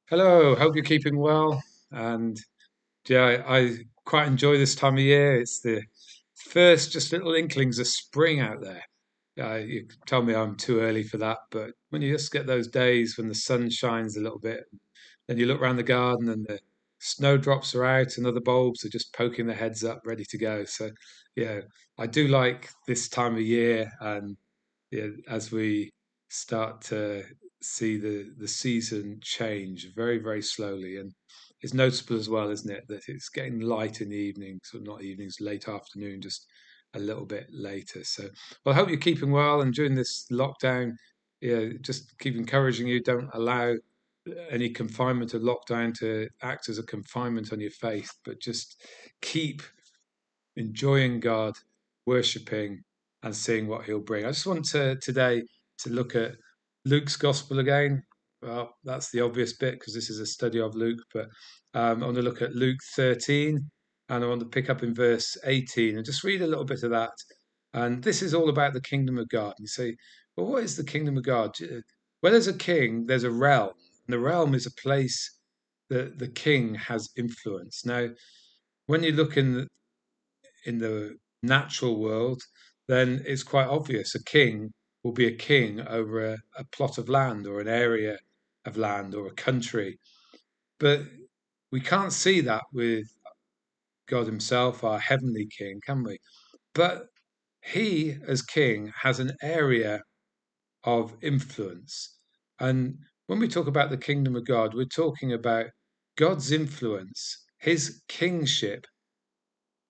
Hello, hope you're keeping well. And yeah, I quite enjoy this time of year. It's the first just little inklings of spring out there. You tell me I'm too early for that, but when you just get those days when the sun shines a little bit, then you look around the garden and the snowdrops are out and other bulbs are just poking their heads up, ready to go. So yeah, I do like this time of year, and yeah, as we start to see the season change very, very slowly. And it's noticeable as well, isn't it, that it's getting light in the evenings, or not evenings, late afternoon, just a little bit later. So, well, I hope you're keeping well. And during this lockdown, yeah, just keep encouraging you. Don't allow any confinement or lockdown to act as a confinement on your faith, but just keep enjoying God, worshipping, and seeing what He'll bring. I just want to today to look at Luke's Gospel again. Well, that's the obvious bit because this is a study of Luke, but I want to look at Luke 13 and I want to pick up in verse 18 and just read a little bit of that. And this is all about the kingdom of God. And you say, well, what is the kingdom of God? Well, there's a king, there's a realm, and the realm is a place that the king has influence. Now, when you look in the natural world, then it's quite obvious. A king will be a king over a plot of land or an area of land or a country. But we can't see that with God Himself, our heavenly King, can we? But He, as King, has an area of influence. And when we talk about the kingdom of God, we're talking about God's influence, His kingship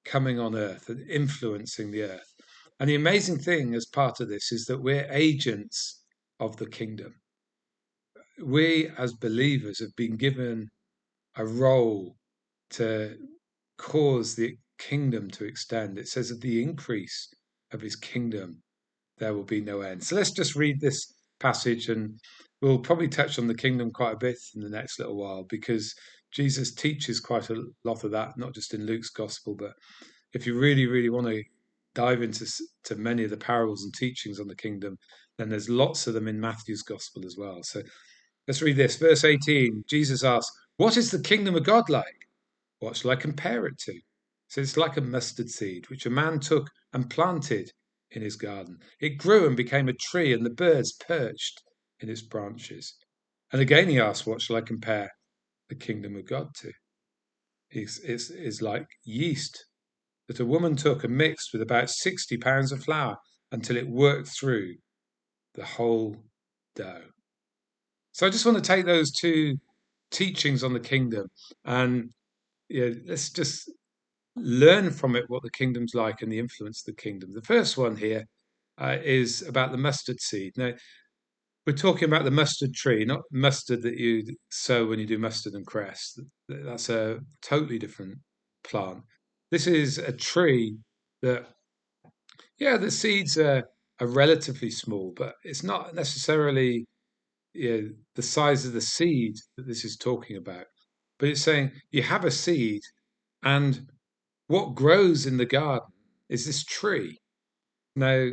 coming on earth and influencing the earth. And the amazing thing as part of this is that we're agents of the kingdom. We, as believers, have been given a role to cause the kingdom to extend. It says, of the increase of his kingdom, there will be no end. So let's just read this passage, and we'll probably touch on the kingdom quite a bit in the next little while because Jesus teaches quite a lot of that, not just in Luke's gospel, but if you really, really want to dive into to many of the parables and teachings on the kingdom, then there's lots of them in Matthew's gospel as well. So let's read this. Verse 18, Jesus asks, what is the kingdom of God like? What shall I compare it to? So it's like a mustard seed, which a man took and planted in his garden. It grew and became a tree, and the birds perched in its branches. And again he asked, what shall I compare the kingdom of God to? It's like yeast that a woman took and mixed with about 60 pounds of flour until it worked through the whole dough. So I just want to take those two teachings on the kingdom and let's just learn from it what the kingdom's like and the influence of the kingdom. The first one here is about the mustard seed. Now, we're talking about the mustard tree, not mustard that you sow when you do mustard and cress. That's a totally different plant. This is a tree that, yeah, the seeds are relatively small, but it's not necessarily, the size of the seed that this is talking about. But it's saying you have a seed, and what grows in the garden is this tree. Now,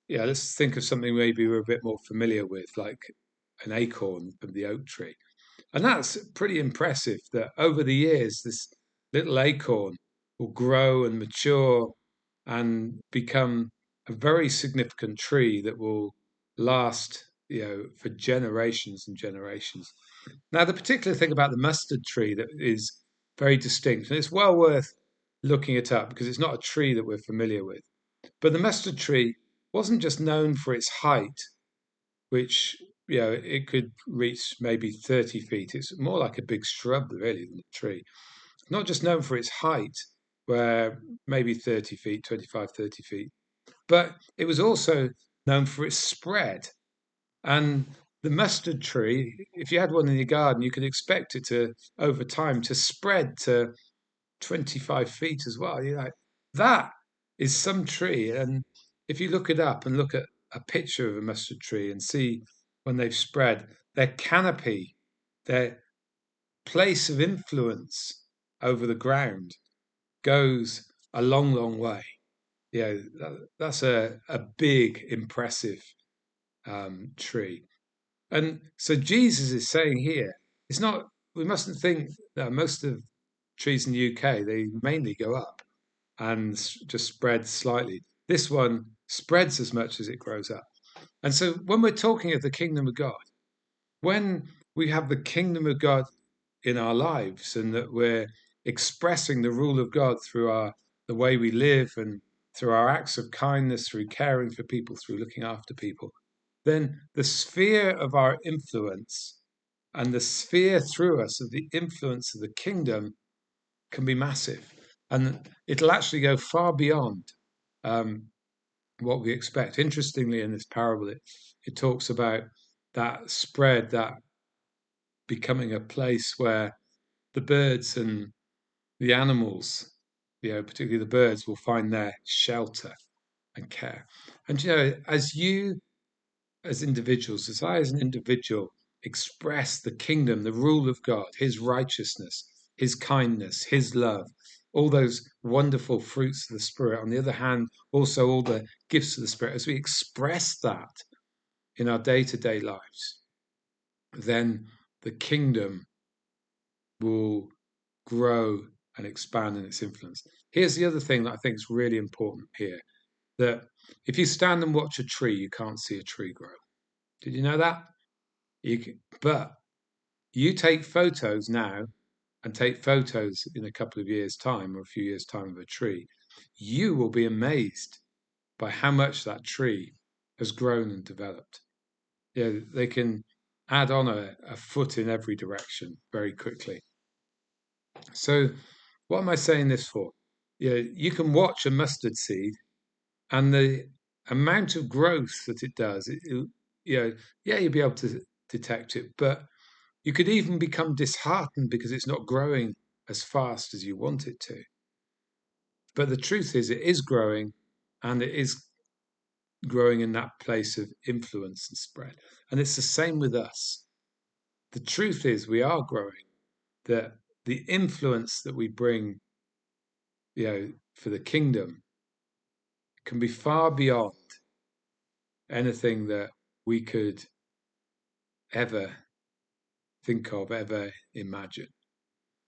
yeah, let's think of something maybe we're a bit more familiar with, like an acorn from the oak tree. And that's pretty impressive that over the years, this little acorn will grow and mature and become a very significant tree that will last, for generations and generations. Now, the particular thing about the mustard tree that is very distinct, and it's well worth looking it up because it's not a tree that we're familiar with, but the mustard tree wasn't just known for its height, which it could reach maybe 30 feet. It's more like a big shrub, really, than a tree. Not just known for its height, where maybe 30 feet, 25, 30 feet, but it was also known for its spread. And the mustard tree, if you had one in your garden, you could expect it to, over time, to spread to 25 feet as well. You're like, that is some tree. And if you look it up and look at a picture of a mustard tree and see when they've spread, their canopy, their place of influence over the ground goes a long, long way. That's a big, impressive tree. And so Jesus is saying here, it's not we mustn't think that most of trees in the UK, they mainly go up and just spread slightly. This one spreads as much as it grows up. And so when we're talking of the kingdom of God, when we have the kingdom of God in our lives and that we're expressing the rule of God through our the way we live and through our acts of kindness, through caring for people, through looking after people, then the sphere of our influence and the sphere through us of the influence of the kingdom can be massive. And it'll actually go far beyond um, what we expect. Interestingly, in this parable, it talks about that spread, that becoming a place where the birds and the animals, particularly the birds, will find their shelter and care. And as you as individuals, as I as an individual express the kingdom, the rule of God, his righteousness, his kindness, his love, all those wonderful fruits of the Spirit. On the other hand, also all the gifts of the Spirit, as we express that in our day to day lives, then the kingdom will grow and expand in its influence. Here's the other thing that I think is really important here, that if you stand and watch a tree, you can't see a tree grow. Did you know that? But you take photos now and take photos in a couple of years' time or a few years' time of a tree, you will be amazed by how much that tree has grown and developed. They can add on a foot in every direction very quickly. So, what am I saying this for? You can watch a mustard seed and the amount of growth that it does. You'll be able to detect it, but you could even become disheartened because it's not growing as fast as you want it to. But the truth is, it is growing, and it is growing in that place of influence and spread. And it's the same with us. The truth is, we are growing, that the influence that we bring, for the kingdom can be far beyond anything that we could ever think of, ever imagine.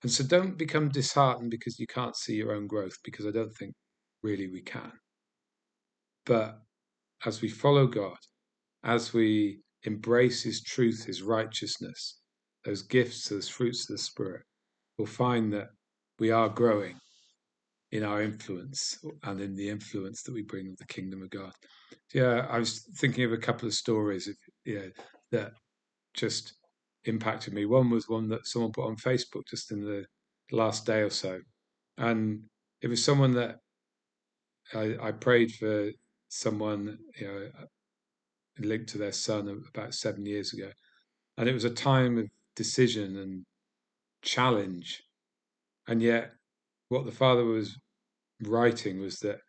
And so don't become disheartened because you can't see your own growth, because I don't think really we can. But as we follow God, as we embrace his truth, his righteousness, those gifts, those fruits of the Spirit, we'll find that we are growing in our influence and in the influence that we bring of the kingdom of God. Yeah, I was thinking of a couple of stories that just impacted me. One was one that someone put on Facebook just in the last day or so. And it was someone that I prayed for someone, linked to their son about 7 years ago. And it was a time of decision and challenge. And yet, what the father was writing was that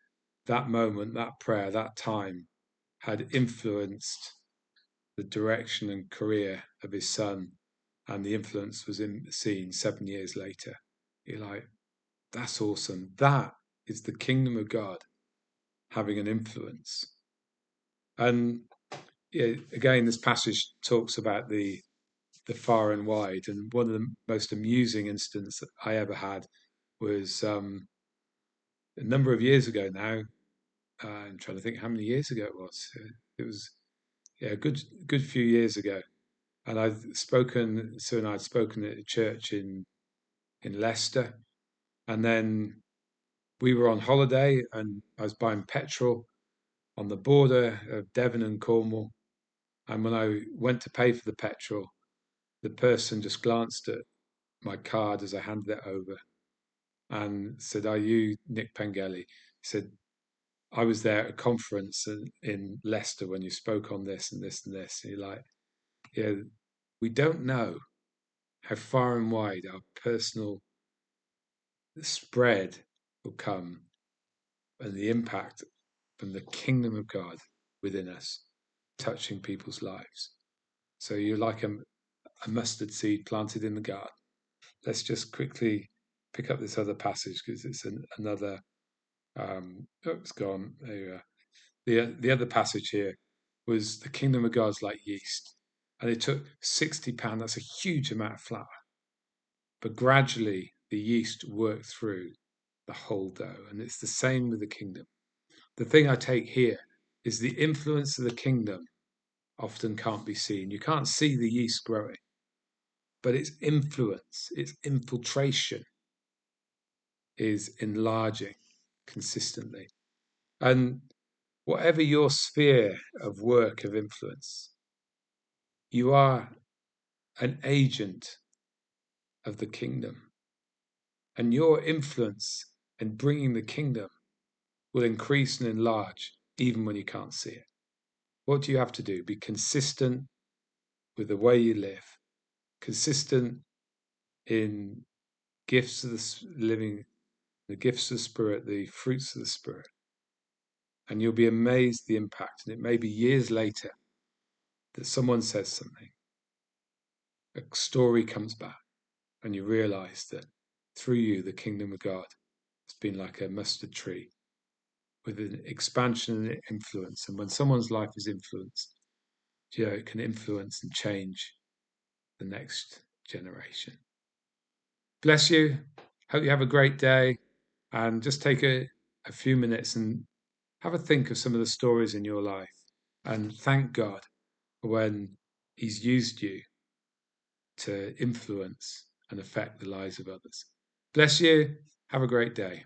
that moment, that prayer, that time had influenced the direction and career of his son. And the influence was seen 7 years later. You're like, that's awesome. That is the kingdom of God having an influence. And again, this passage talks about the far and wide. And one of the most amusing incidents that I ever had was a number of years ago now. I'm trying to think how many years ago it was. It was a good few years ago. And Sue and I had spoken at a church in Leicester. And then we were on holiday and I was buying petrol on the border of Devon and Cornwall. And when I went to pay for the petrol, the person just glanced at my card as I handed it over and said, "Are you Nick Pengelly?" He said, "I was there at a conference in Leicester when you spoke on this and this and this." And you're like, yeah, we don't know how far and wide our personal spread will come and the impact from the kingdom of God within us, touching people's lives. So you're like a mustard seed planted in the garden. Let's just quickly pick up this other passage because it's another. It's gone. There you are. The other passage here was the kingdom of God's like yeast, and it took £60. That's a huge amount of flour. but gradually the yeast worked through the whole dough. And it's the same with the kingdom. The thing I take here is the influence of the kingdom often can't be seen. You can't see the yeast growing, but its influence, its infiltration is enlarging consistently. And whatever your sphere of work of influence, you are an agent of the kingdom. And your influence in bringing the kingdom will increase and enlarge even when you can't see it. What do you have to do? Be consistent with the way you live, consistent in gifts of the living, the gifts of the Spirit, the fruits of the Spirit. And you'll be amazed the impact. And it may be years later that someone says something, a story comes back, and you realize that through you, the kingdom of God has been like a mustard tree with an expansion and influence. And when someone's life is influenced, it can influence and change the next generation. Bless you. Hope you have a great day. And just take a few minutes and have a think of some of the stories in your life. And thank God when He's used you to influence and affect the lives of others. Bless you. Have a great day.